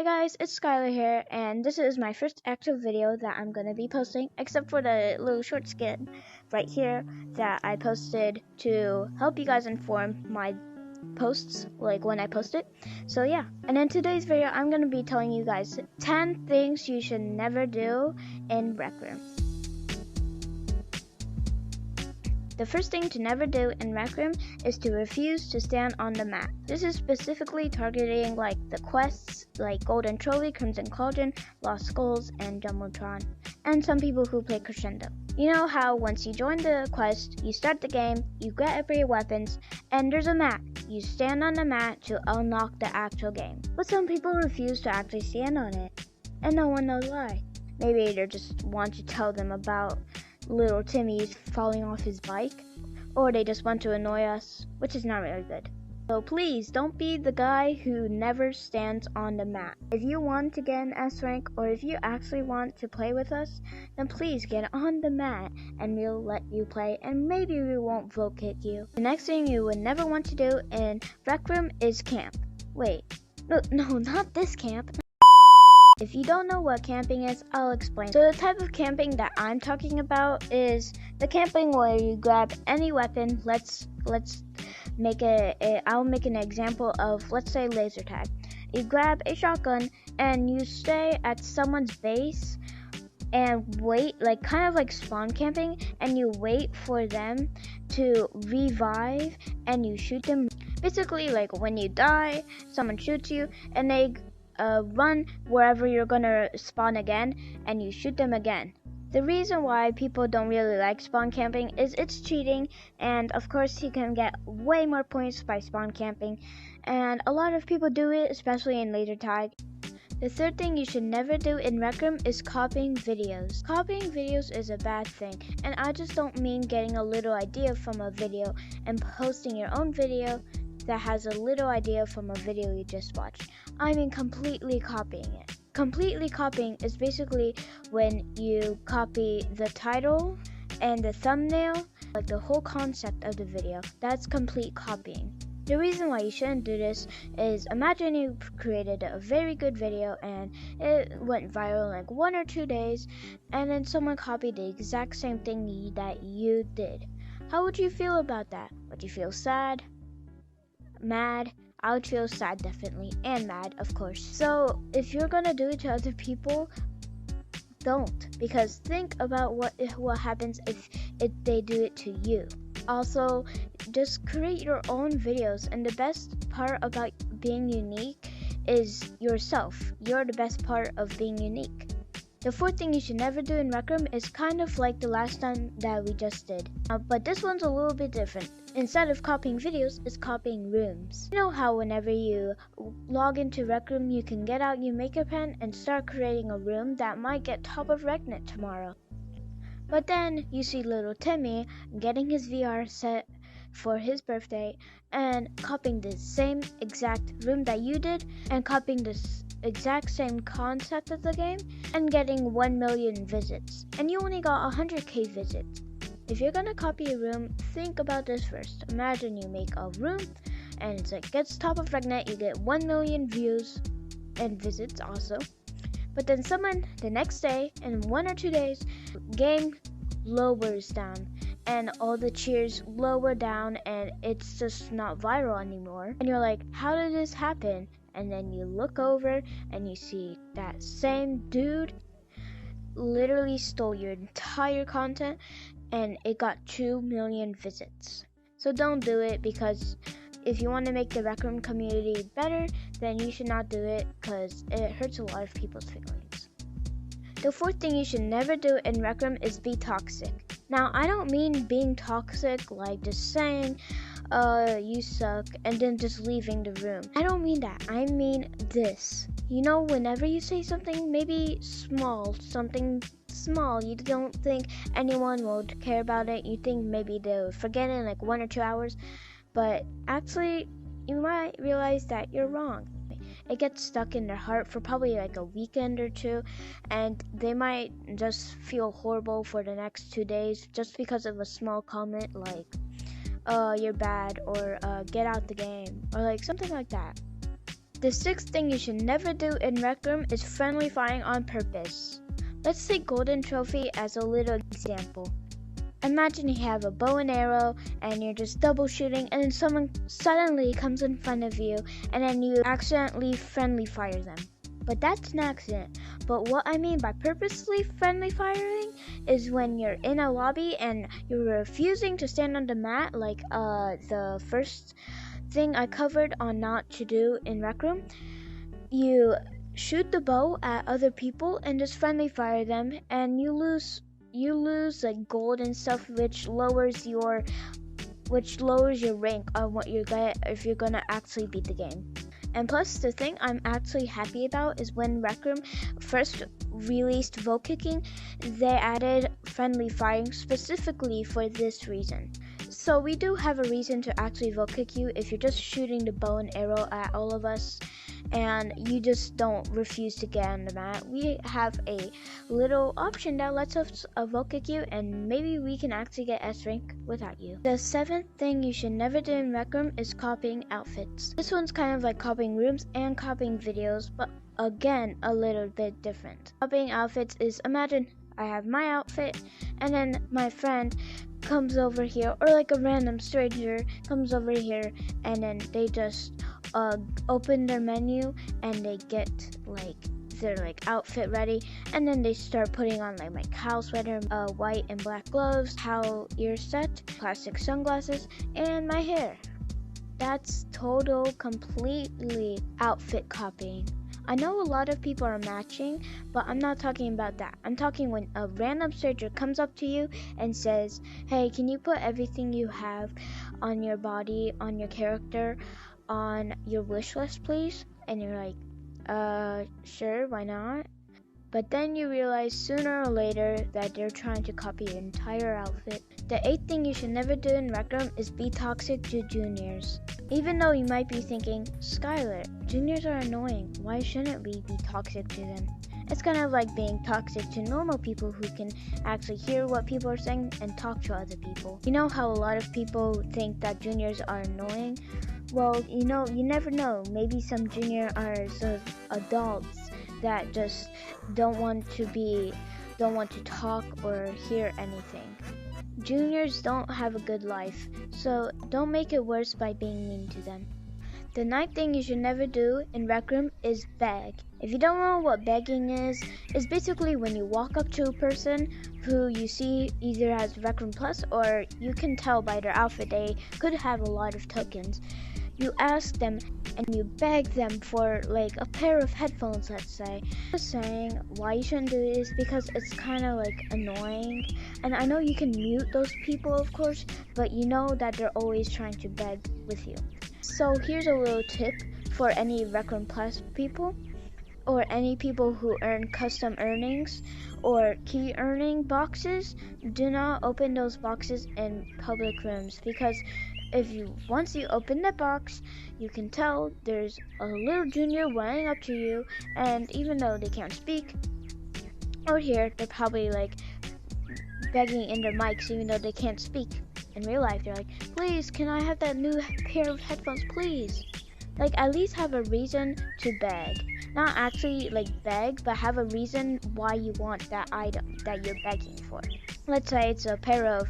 Hey guys, it's Skylar here, and this is my first actual video that I'm gonna be posting, except for the little short skit right here that I posted to help you guys inform my posts, like when I post it. So yeah, and in today's video, I'm gonna be telling you guys 10 things you should never do in RecRoom. The first thing to never do in RecRoom is to refuse to stand on the mat. This is specifically targeting like the quests like Golden Trophy, Crimson Cauldron, Lost Skulls, and Jumbotron, and some people who play Crescendo. You know how once you join the quest, you start the game, you get every weapons, and there's a mat. You stand on the mat to unlock the actual game. But some people refuse to actually stand on it, and no one knows why. Maybe they just want to tell them about little Timmy's falling off his bike, or they just want to annoy us, which is not really good. So please don't be the guy who never stands on the mat. If you want to get an S rank, or if you actually want to play with us, then please get on the mat and we'll let you play, and maybe we won't vote kick you. The next thing you would never want to do in RecRoom is camp. Wait, no, not this camp. If you don't know what camping is, I'll explain. So the type of camping that I'm talking about is the camping where you grab any weapon. Let's make I'll make an example of, let's say, Lasertag. You grab a shotgun and you stay at someone's base and wait, like kind of like spawn camping, and you wait for them to revive and you shoot them. Basically, like when you die, someone shoots you and they run wherever you're gonna spawn again, and you shoot them again. The reason why people don't really like spawn camping is it's cheating, and of course you can get way more points by spawn camping, and a lot of people do it, especially in Lasertag. The third thing you should never do in RecRoom is copying videos. Copying videos is a bad thing, and I just don't mean getting a little idea from a video and posting your own video that has a little idea from a video you just watched. I mean completely copying it. Completely copying is basically when you copy the title and the thumbnail, like the whole concept of the video. That's complete copying. The reason why you shouldn't do this is, imagine you created a very good video and it went viral in like 1 or 2 days, and then someone copied the exact same thing that you did. How would you feel about that? Would you feel sad? Mad? I would feel sad, definitely, and mad, of course. So if you're gonna do it to other people, don't, because think about what happens if they do it to you. Also, just create your own videos, and the best part about being unique is yourself. You're the best part of being unique. The fourth thing you should never do in RecRoom is kind of like the last time that we just did, but this one's a little bit different. Instead of copying videos, it's copying rooms. You know how whenever you log into RecRoom, you can get out your maker pen and start creating a room that might get top of RecNet tomorrow. But then you see little Timmy getting his VR set for his birthday and copying the same exact room that you did, and copying this exact same concept of the game, and getting 1 million visits, and you only got 100k visits. If you're gonna copy a room, think about this first. Imagine you make a room and it's like gets top of RecNet, you get 1 million views and visits also, but then someone the next day, in 1 or 2 days, game lowers down and all the cheers lower down and it's just not viral anymore, and you're like, how did this happen? And then you look over and you see that same dude literally stole your entire content and it got 2 million visits. So don't do it, because if you want to make the RecRoom community better, then you should not do it, because it hurts a lot of people's feelings. The fourth thing you should never do in RecRoom is be toxic. Now, I don't mean being toxic like just saying, you suck, and then just leaving the room. I don't mean that. I mean this. You know, whenever you say something maybe something small, you don't think anyone will care about it. You think maybe they'll forget it in like 1 or 2 hours, but actually, you might realize that you're wrong. It gets stuck in their heart for probably like a weekend or 2, and they might just feel horrible for the next 2 days just because of a small comment like, you're bad, or get out the game, or like something like that. The sixth thing you should never do in Rec Room is friendly firing on purpose. Let's take Golden Trophy as a little example. Imagine you have a bow and arrow and you're just double shooting, and then someone suddenly comes in front of you and then you accidentally friendly fire them. But that's an accident. But what I mean by purposely friendly firing is when you're in a lobby and you're refusing to stand on the mat, like the first thing I covered on not to do in Rec Room. You shoot the bow at other people and just friendly fire them, and you lose like gold and stuff, which lowers your rank on what you get if you're gonna actually beat the game. And plus, the thing I'm actually happy about is when Rec Room first released vote kicking, they added friendly firing specifically for this reason. So we do have a reason to actually vote kick you if you're just shooting the bow and arrow at all of us and you just don't refuse to get on the mat. We have a little option that lets us vote kick you, and maybe we can actually get S rank without you. The seventh thing you should never do in Rec Room is copying outfits. This one's kind of like copying rooms and copying videos, but again, a little bit different. Copying outfits is, imagine I have my outfit and then my friend comes over here, or like a random stranger comes over here, and then they just open their menu and they get like their like outfit ready, and then they start putting on like my cow sweater, white and black gloves, cow ear set, plastic sunglasses, and my hair. That's completely outfit copying. I know a lot of people are matching, but I'm not talking about that. I'm talking when a random stranger comes up to you and says, hey, can you put everything you have on your body, on your character, on your wish list, please? And you're like, sure, why not? But then you realize sooner or later that they're trying to copy your entire outfit. The eighth thing you should never do in Rec Room is be toxic to juniors. Even though you might be thinking, Skylar, juniors are annoying, why shouldn't we be toxic to them? It's kind of like being toxic to normal people who can actually hear what people are saying and talk to other people. You know how a lot of people think that juniors are annoying? Well, you never know. Maybe some juniors are sort of adults that just don't want to talk or hear anything. Juniors don't have a good life, so don't make it worse by being mean to them. The ninth thing you should never do in Rec Room is beg. If you don't know what begging is, it's basically when you walk up to a person who you see either has Rec Room Plus, or you can tell by their outfit they could have a lot of tokens. You ask them and you beg them for like a pair of headphones, let's say. Just saying why you shouldn't do it is because it's kind of like annoying. And I know you can mute those people, of course, but you know that they're always trying to beg with you. So here's a little tip for any Rec Room Plus people, or any people who earn custom earnings or key earning boxes. Do not open those boxes in public rooms, because once you open the box, you can tell there's a little junior running up to you, and even though they can't speak or hear, they're probably like begging in their mics even though they can't speak. In real life, they're like, please, can I have that new pair of headphones, please? Like, at least have a reason to beg. Not actually like beg, but have a reason why you want that item that you're begging for. Let's say it's a pair of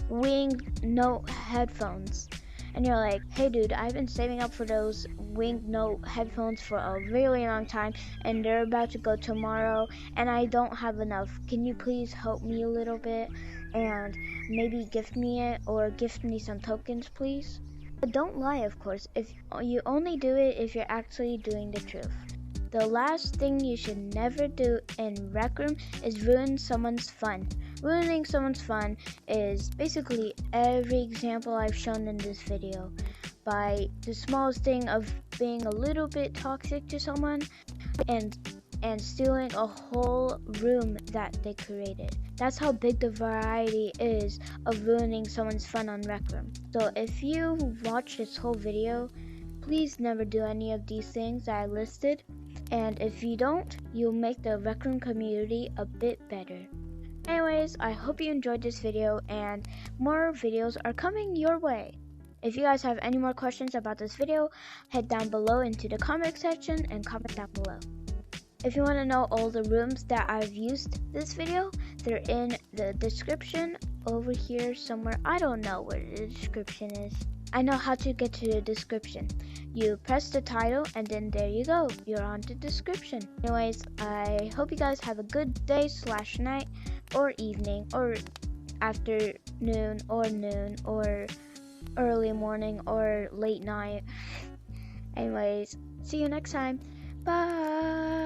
winged note headphones, and you're like, hey dude, I've been saving up for those winged note headphones for a really long time, and they're about to go tomorrow, and I don't have enough. Can you please help me a little bit and maybe gift me it, or gift me some tokens, please? But don't lie, of course. If you only do it if you're actually doing the truth. The last thing you should never do in Rec Room is ruin someone's fun. Ruining someone's fun is basically every example I've shown in this video. By the smallest thing of being a little bit toxic to someone and stealing a whole room that they created. That's how big the variety is of ruining someone's fun on Rec Room. So if you watch this whole video, please never do any of these things that I listed. And if you don't, you'll make the Rec Room community a bit better. Anyways, I hope you enjoyed this video, and more videos are coming your way. If you guys have any more questions about this video, head down below into the comment section and comment down below. If you want to know all the rooms that I've used this video, they're in the description over here somewhere. I don't know where the description is. I know how to get to the description. You press the title and then there you go. You're on the description. Anyways, I hope you guys have a good day / night or evening or afternoon or noon or early morning or late night. Anyways, see you next time. Bye.